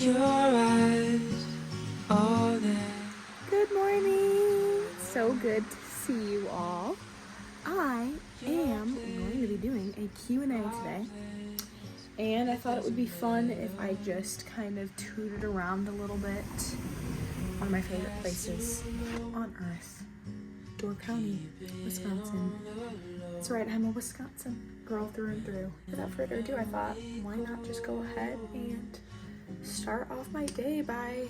your eyes, all that. Good morning. So good to see you all. I am going to be doing a Q&A today. And I thought it would be fun if I just kind of tooted around a little bit. One of my favorite places on earth, Door County, Wisconsin. That's right, I'm a Wisconsin girl through and through. Without further ado, I thought, why not just go ahead and start off my day by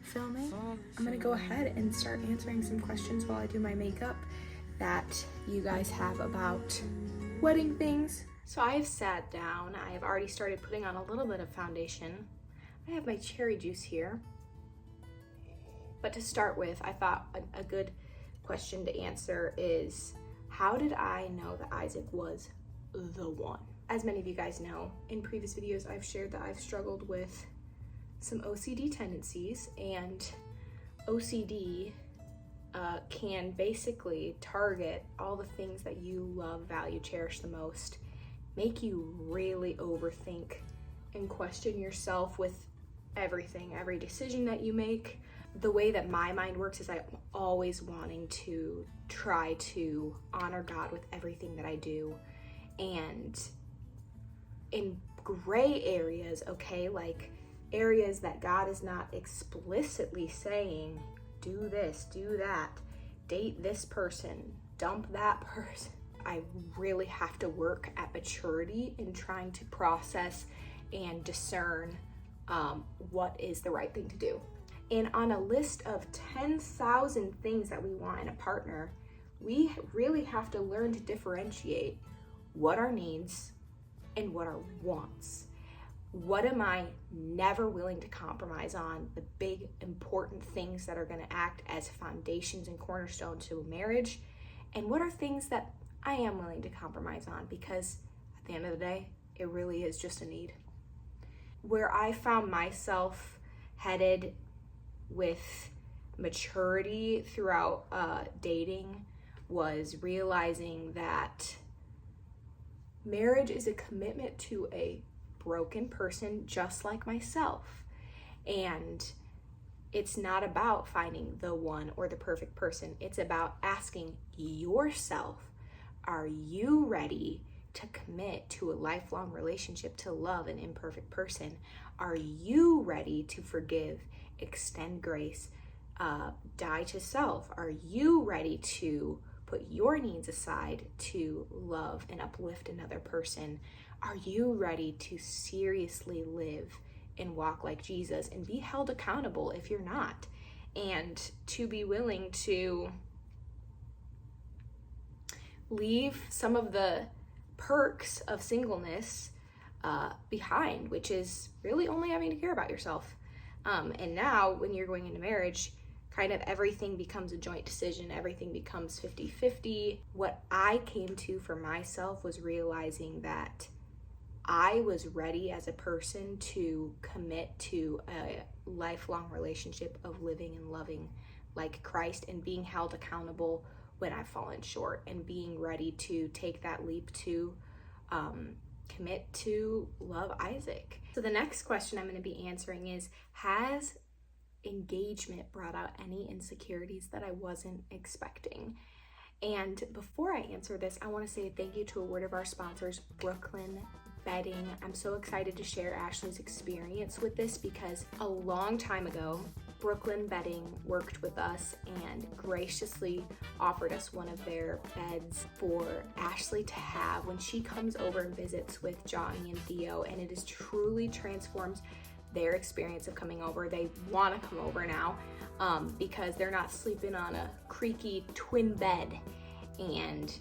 filming. I'm gonna go ahead and start answering some questions while I do my makeup that you guys have about wedding things. So I have sat down. I have already started putting on a little bit of foundation. I have my cherry juice here. But to start with, I thought a good question to answer is, how did I know that Isaac was the one? As many of you guys know, in previous videos I've shared that I've struggled with some OCD tendencies, and OCD can basically target all the things that you love, value, cherish the most, make you really overthink and question yourself with everything, every decision that you make. The way that my mind works is I'm always wanting to try to honor God with everything that I do. And in gray areas, okay, like areas that God is not explicitly saying, do this, do that, date this person, dump that person, I really have to work at maturity in trying to process and discern what is the right thing to do. And on a list of 10,000 things that we want in a partner, we really have to learn to differentiate what are needs and what are wants. What am I never willing to compromise on? The big important things that are going to act as foundations and cornerstones to a marriage. And what are things that I am willing to compromise on? Because at the end of the day, it really is just a need. Where I found myself headed with maturity throughout dating was realizing that marriage is a commitment to a broken person just like myself. And it's not about finding the one or the perfect person. It's about asking yourself, are you ready to commit to a lifelong relationship, to love an imperfect person? Are you ready to forgive, extend grace, die to self? Are you ready to put your needs aside to love and uplift another person? Are you ready to seriously live and walk like Jesus and be held accountable if you're not? And to be willing to leave some of the perks of singleness behind, which is really only having to care about yourself. And now when you're going into marriage, kind of everything becomes a joint decision. Everything becomes 50-50. What I came to for myself was realizing that I was ready as a person to commit to a lifelong relationship of living and loving like Christ and being held accountable when I've fallen short, and being ready to take that leap to commit to love Isaac. So the next question I'm going to be answering is, has engagement brought out any insecurities that I wasn't expecting? And before I answer this, I want to say thank you to a word of our sponsors, Brooklyn Bedding. I'm so excited to share Ashley's experience with this because a long time ago, Brooklyn Bedding worked with us and graciously offered us one of their beds for Ashley to have when she comes over and visits with Johnny and Theo, and it has truly transformed their experience of coming over. They want to come over now because they're not sleeping on a creaky twin bed, and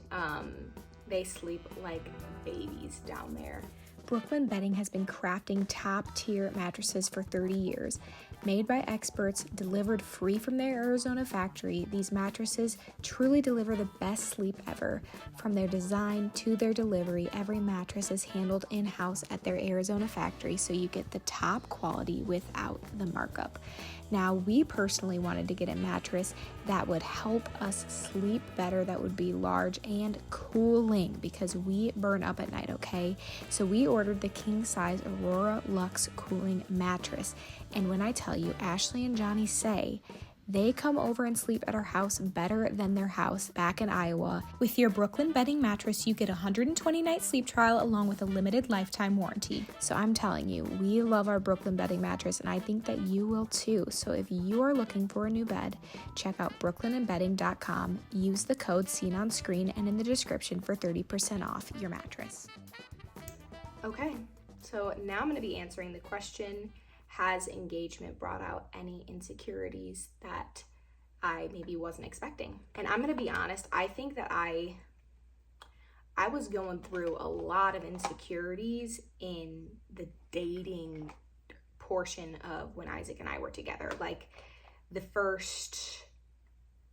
they sleep like babies down there. Brooklyn Bedding has been crafting top-tier mattresses for 30 years. Made by experts, delivered free from their Arizona factory, these mattresses truly deliver the best sleep ever. From their design to their delivery, every mattress is handled in-house at their Arizona factory, so you get the top quality without the markup. Now, we personally wanted to get a mattress that would help us sleep better, that would be large and cooling, because we burn up at night, okay? So we ordered ordered the king-size Aurora Luxe cooling mattress. And when I tell you, Ashley and Johnny say they come over and sleep at our house better than their house back in Iowa. With your Brooklyn bedding mattress, you get a 120-night sleep trial along with a limited lifetime warranty. So I'm telling you, we love our Brooklyn bedding mattress, and I think that you will too. So if you are looking for a new bed, check out brooklynandbedding.com. Use the code seen on screen and in the description for 30% off your mattress. Okay, so now I'm going to be answering the question, has engagement brought out any insecurities that I maybe wasn't expecting? And I'm going to be honest, I think that I was going through a lot of insecurities in the dating portion of when Isaac and I were together. Like the first,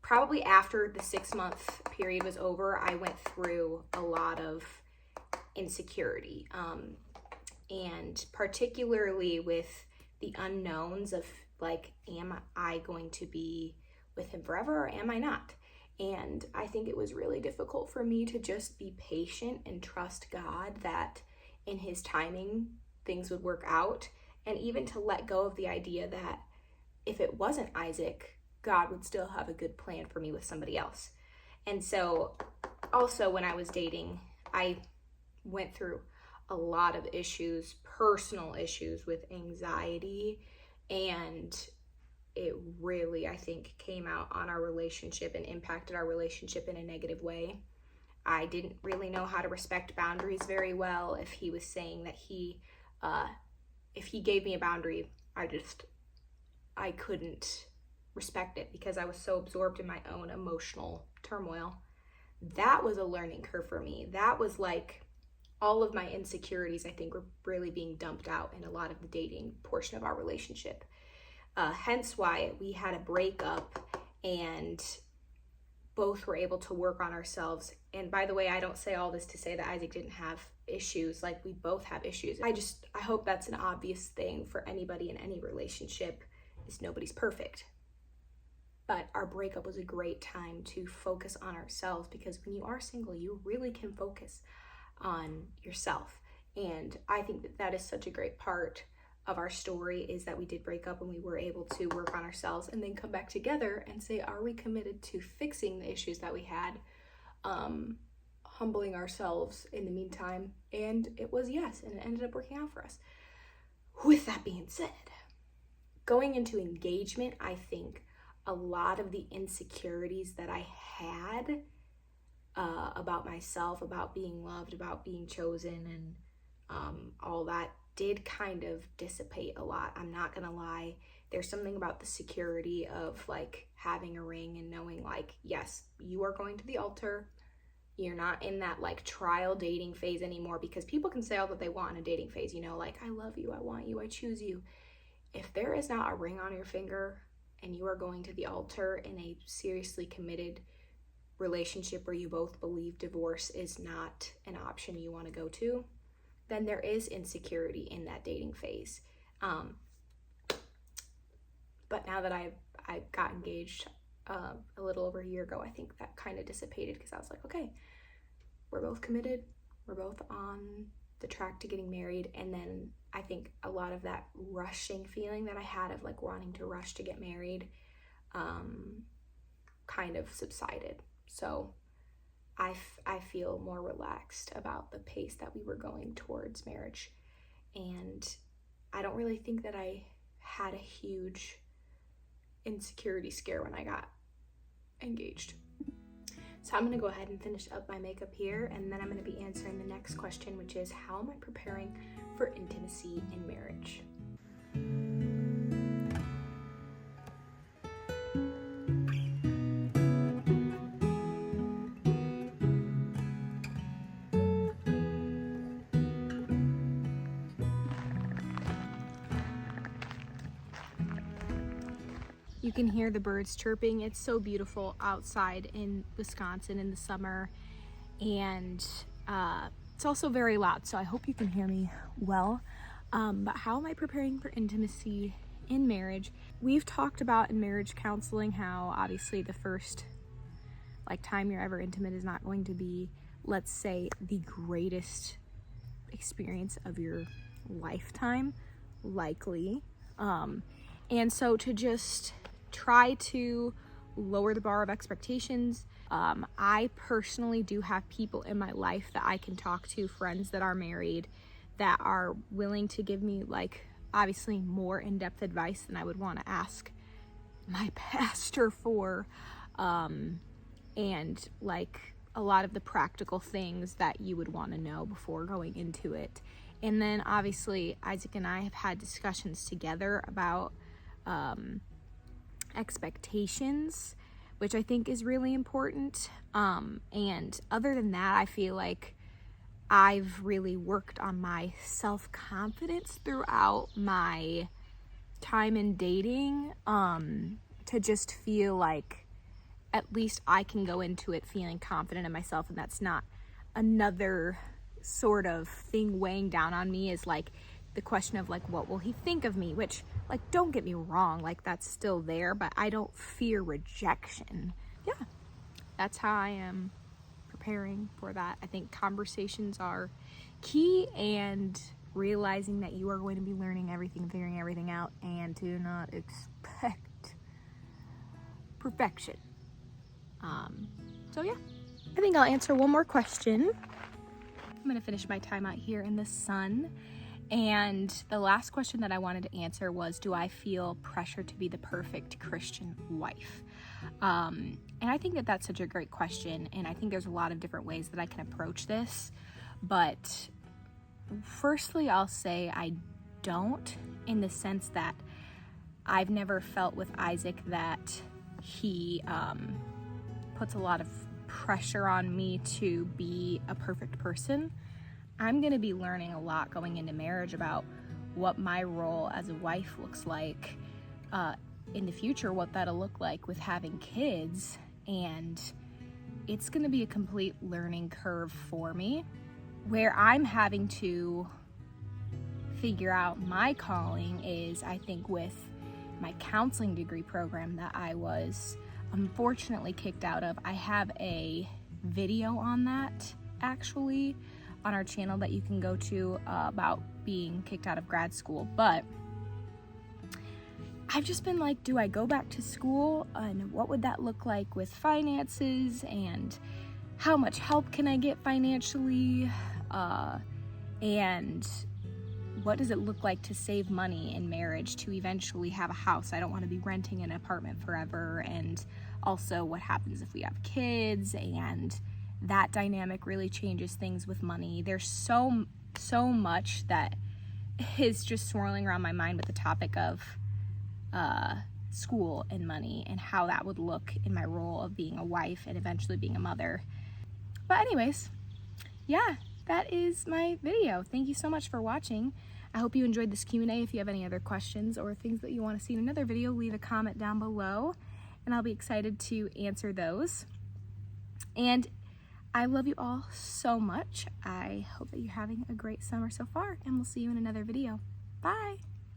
probably after the 6-month period was over, I went through a lot of insecurity. And particularly with the unknowns of like, am I going to be with him forever or am I not? And I think it was really difficult for me to just be patient and trust God that in his timing things would work out, and even to let go of the idea that if it wasn't Isaac, God would still have a good plan for me with somebody else. And so also when I was dating, I went through a lot of issues, personal issues with anxiety, and it really, I think, came out on our relationship and impacted our relationship in a negative way. I didn't really know how to respect boundaries very well. If he was saying that if he gave me a boundary, I couldn't respect it because I was so absorbed in my own emotional turmoil. That was a learning curve for me. That was like all of my insecurities, I think, were really being dumped out in a lot of the dating portion of our relationship. Hence why we had a breakup and both were able to work on ourselves. And by the way, I don't say all this to say that Isaac didn't have issues. Like, we both have issues. I hope that's an obvious thing for anybody in any relationship, is nobody's perfect. But our breakup was a great time to focus on ourselves, because when you are single, you really can focus on yourself. And I think that that is such a great part of our story, is that we did break up and we were able to work on ourselves and then come back together and say, are we committed to fixing the issues that we had, humbling ourselves in the meantime? And it was yes, and it ended up working out for us. With that being said, going into engagement, I think a lot of the insecurities that I had about myself, about being loved, about being chosen, and all that did kind of dissipate a lot. I'm not gonna lie. There's something about the security of like having a ring and knowing like, yes, you are going to the altar. You're not in that like trial dating phase anymore, because people can say all that they want in a dating phase, you know, like, I love you, I want you, I choose you. If there is not a ring on your finger and you are going to the altar in a seriously committed relationship where you both believe divorce is not an option you want to go to, then there is insecurity in that dating phase. But now that I got engaged a little over a year ago, I think that kind of dissipated, because I was like, okay, we're both committed, we're both on the track to getting married. And then I think a lot of that rushing feeling that I had of like wanting to rush to get married kind of subsided. So I feel more relaxed about the pace that we were going towards marriage. And I don't really think that I had a huge insecurity scare when I got engaged. So I'm gonna go ahead and finish up my makeup here, and then I'm gonna be answering the next question, which is, how am I preparing for intimacy in marriage? You can hear the birds chirping. It's so beautiful outside in Wisconsin in the summer, and it's also very loud, so I hope you can hear me well. But how am I preparing for intimacy in marriage? We've talked about in marriage counseling how obviously the first time you're ever intimate is not going to be, let's say, the greatest experience of your lifetime, likely. And so to just try to lower the bar of expectations. I personally do have people in my life that I can talk to, friends that are married, that are willing to give me, like, obviously more in-depth advice than I would want to ask my pastor for, and like a lot of the practical things that you would want to know before going into it. And then obviously Isaac and I have had discussions together about expectations, which I think is really important. And other than that, I feel like I've really worked on my self-confidence throughout my time in dating, to just feel like at least I can go into it feeling confident in myself, and that's not another sort of thing weighing down on me, is like the question of like, what will he think of me? Which, like, don't get me wrong, like that's still there, but I don't fear rejection. Yeah, that's how I am preparing for that. I think conversations are key, and realizing that you are going to be learning everything, figuring everything out, and to not expect perfection. So yeah, I think I'll answer one more question. I'm gonna finish my time out here in the sun. And the last question that I wanted to answer was, do I feel pressure to be the perfect Christian wife? And I think that that's such a great question, and I think there's a lot of different ways that I can approach this. But firstly, I'll say I don't, in the sense that I've never felt with Isaac that he puts a lot of pressure on me to be a perfect person. I'm going to be learning a lot going into marriage about what my role as a wife looks like in the future, what that'll look like with having kids, and it's going to be a complete learning curve for me, where I'm having to figure out my calling is, I think, with my counseling degree program that I was unfortunately kicked out of. I have a video on that actually on our channel that you can go to about being kicked out of grad school, but I've just been like, do I go back to school, and what would that look like with finances, and how much help can I get financially, and what does it look like to save money in marriage to eventually have a house? I don't want to be renting an apartment forever. And also, what happens if we have kids? And that dynamic really changes things with money. There's so much that is just swirling around my mind with the topic of school and money, and how that would look in my role of being a wife and eventually being a mother. But anyways, yeah, that is my video. Thank you so much for watching. I hope you enjoyed this Q&A. If you have any other questions or things that you want to see in another video, leave a comment down below, and I'll be excited to answer those. And I love you all so much. I hope that you're having a great summer so far, and we'll see you in another video. Bye!